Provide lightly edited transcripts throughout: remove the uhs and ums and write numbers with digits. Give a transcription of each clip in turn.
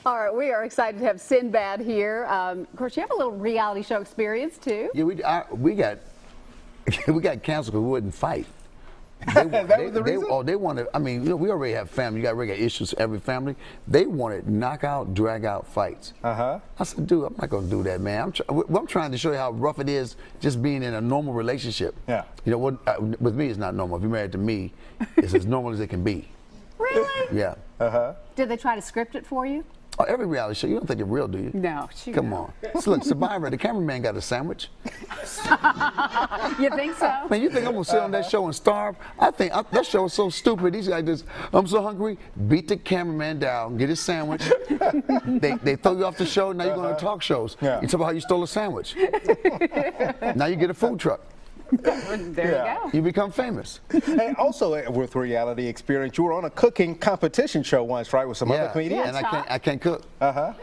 All right, we are excited to have Sinbad here. Of course, you have a little reality show experience too. Yeah, we got we got canceled because we wouldn't fight. They wanted. I mean, you know, we already have family. You got regular issues. Every family. They wanted knockout, drag out fights. I said, dude, I'm not gonna do that, man. I'm trying to show you how rough it is just being in a normal relationship. Yeah. You know what? With me, it's not normal. If you're married to me, it's as normal as it can be. Really? Yeah. Did they try to script it for you? Oh, every reality show, you don't think it's real, do you? No. Come on. So look, Survivor, the cameraman got a sandwich. You think so? Man, you think I'm gonna sit on that show and starve? I think that show is so stupid. These guys just, I'm so hungry. Beat the cameraman down, get his sandwich. They throw you off the show. Now you're going to talk shows. Yeah. You talk about how you stole a sandwich. Now you get a food truck. There you go. You become famous. And also with reality experience, you were on a cooking competition show once, right, with some other comedians? Yeah, and I can't cook. How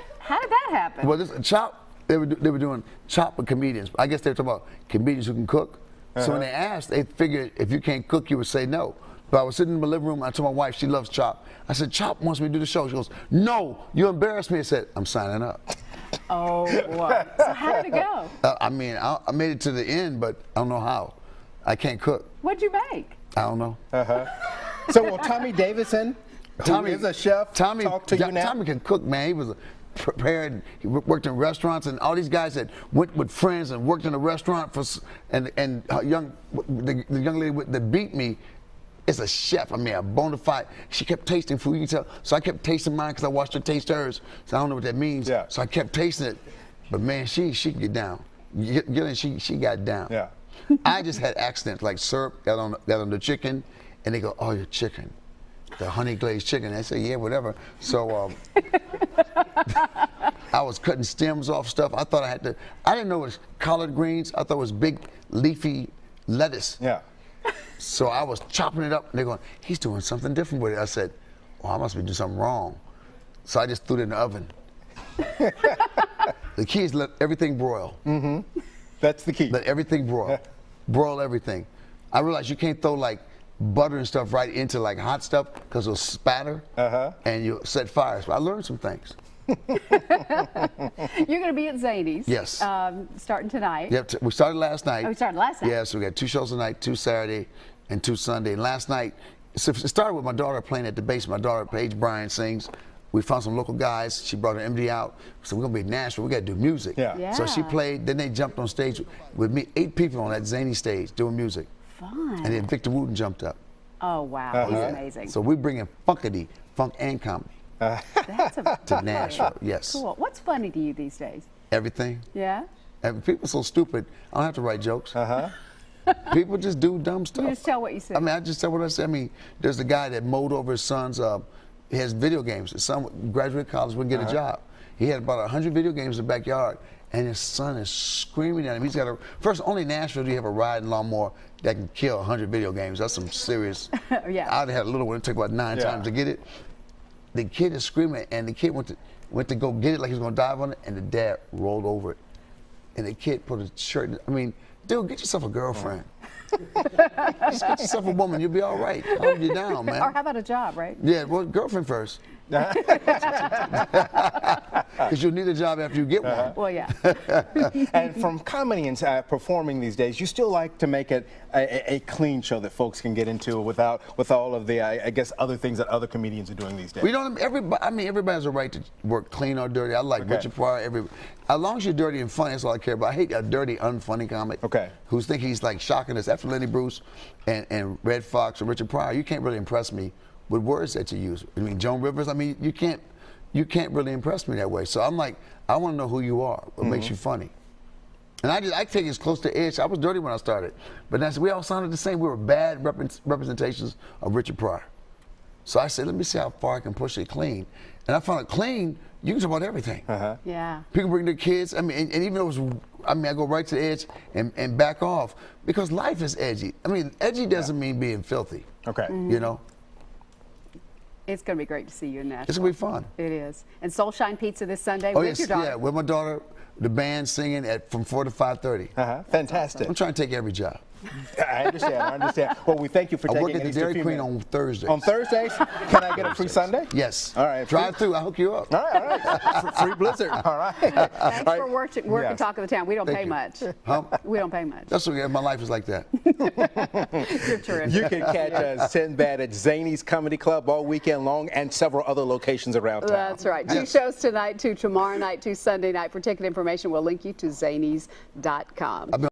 did that happen? Well, this Chop, they were doing Chop with comedians. I guess they were talking about comedians who can cook. So when they asked, they figured if you can't cook, you would say no. But I was sitting in my living room. I told my wife, she loves Chop. I said, Chop wants me to do the show. She goes, no, you embarrassed me. I said, I'm signing up. Oh, boy. So how did it go? I mean, I made it to the end, but I don't know how. I can't cook. What'd you make? I don't know. So will Tommy Davidson, who is a chef, talk to you now? Tommy can cook, man. He was prepared. He worked in restaurants, and all these guys that went with friends and worked in a restaurant for, and the young lady that beat me is a chef. I mean, a bona fide. She kept tasting food. You can tell. So I kept tasting mine because I watched her taste hers. So I don't know what that means. Yeah. So I kept tasting it. But man, she can get down. She got down. Yeah. I just had accidents like syrup got on the chicken, and they go, "Oh, your chicken, the honey glazed chicken." I say, "Yeah, whatever." So I was cutting stems off stuff. I thought I had to. I didn't know it was collard greens. I thought it was big leafy lettuce. Yeah. So I was chopping it up, and they're going, "He's doing something different with it." I said, "Well, I must be doing something wrong." So I just threw it in the oven. The key is let everything broil. That's the key. Let everything broil. Broil everything. I realized you can't throw like butter and stuff right into like hot stuff because it'll spatter and you'll set fires. But I learned some things. You're going to be at Zanies. Yes. Starting tonight. Yep. We started last night. Oh, we started last night. Yeah, so we got 2 shows tonight, 2 Saturday and 2 Sunday. And last night, so it started with my daughter playing at the bass. My daughter, Paige Bryan, sings. We found some local guys. She brought her MD out. So we're going to be in Nashville. We got to do music. Yeah. So she played. Then they jumped on stage with me. 8 people on that Zany stage doing music. Fun. And then Victor Wooten jumped up. Oh, wow. He's amazing. So we're bringing funkity, funk and comedy to Nashville. Yes. Cool. What's funny to you these days? Everything. Yeah? People are so stupid. I don't have to write jokes. People just do dumb stuff. You just tell what you say. I mean, I just tell what I say. I mean, there's a guy that mowed over his son's. He has video games. His son graduated college, wouldn't get a job. He had about 100 video games in the backyard, and his son is screaming at him. He's got first, only in Nashville do you have a riding lawnmower that can kill 100 video games. That's some serious. Yeah. I'd had a little one. It took about 9 times to get it. The kid is screaming, and the kid went to go get it like he was going to dive on it, and the dad rolled over it. And the kid put his shirt in. I mean, dude, get yourself a girlfriend. Just get yourself a woman, you'll be all right. Calm you down, man. Or how about a job, right? Yeah, well, girlfriend first. Because you'll need a job after you get one. Well, yeah. And from comedy and performing these days, you still like to make it a clean show that folks can get into with all of the, I guess, other things that other comedians are doing these days. We don't. Everybody has a right to work clean or dirty. I like Richard Pryor. As long as you're dirty and funny, that's all I care about. I hate a dirty, unfunny comic who think he's like shocking us. After Lenny Bruce and Red Fox or Richard Pryor, you can't really impress me with words that you use. I mean, Joan Rivers. I mean, you can't really impress me that way. So I'm like, I want to know who you are. What makes you funny? And I take it as close to edge. I was dirty when I started, but we all sounded the same. We were bad representations of Richard Pryor. So I said, let me see how far I can push it clean. And I found it clean. You can talk about everything. Yeah. People bring their kids. I mean, and even though it was, I go right to the edge and back off because life is edgy. I mean, edgy doesn't mean being filthy. You know. It's going to be great to see you in Nashville. It's going to be fun. It is. And Soul Shine Pizza this Sunday with your daughter. Yeah, with my daughter, the band singing from 4 to 5:30. Fantastic. I'm trying to take every job. I understand. I understand. Well, we thank you for I taking work at the an extra Dairy few Queen minutes. on Thursdays. On Thursdays? Can I get a free Sunday? Yes. All right. Drive through. I'll hook you up. All right. All right. Free Blizzard. All right. Thanks for working Yes. Talk of the Town. We don't Thank pay you. much. Huh? We don't pay much. That's okay. My life is like that. You're terrific. You can catch Sinbad at Zanies Comedy Club all weekend long and several other locations around town. That's right. 2 shows tonight, 2 tomorrow night, 2 Sunday night. For ticket information, we'll link you to zanies.com.